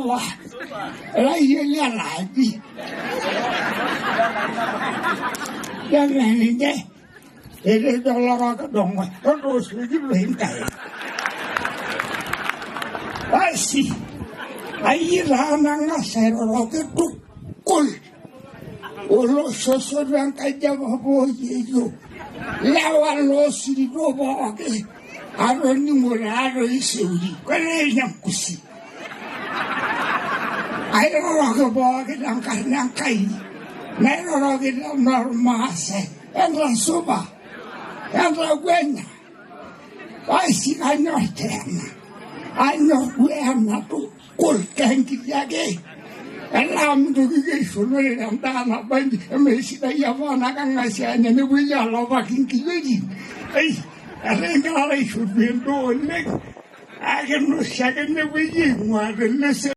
soba la yele lagi ya ni de ele dollar ka dong terus lagi belum kai asi ai ranang asero lo ke tukul ulo sosoran kai jawab boyo lawan lo si robo ke aro ni moraro isuri quelle yang kusi ai ro ke bo ke dang karna kai ne ro ke normase entra soba entra buena ai si anno eterna anno buena tu col canchi yage elam tu ke sono le andana bandi me si da yavana kanga sianya ne buya lo bakin kiyeji ai arengala isubiendo le agen no sagen ne buyi muadelle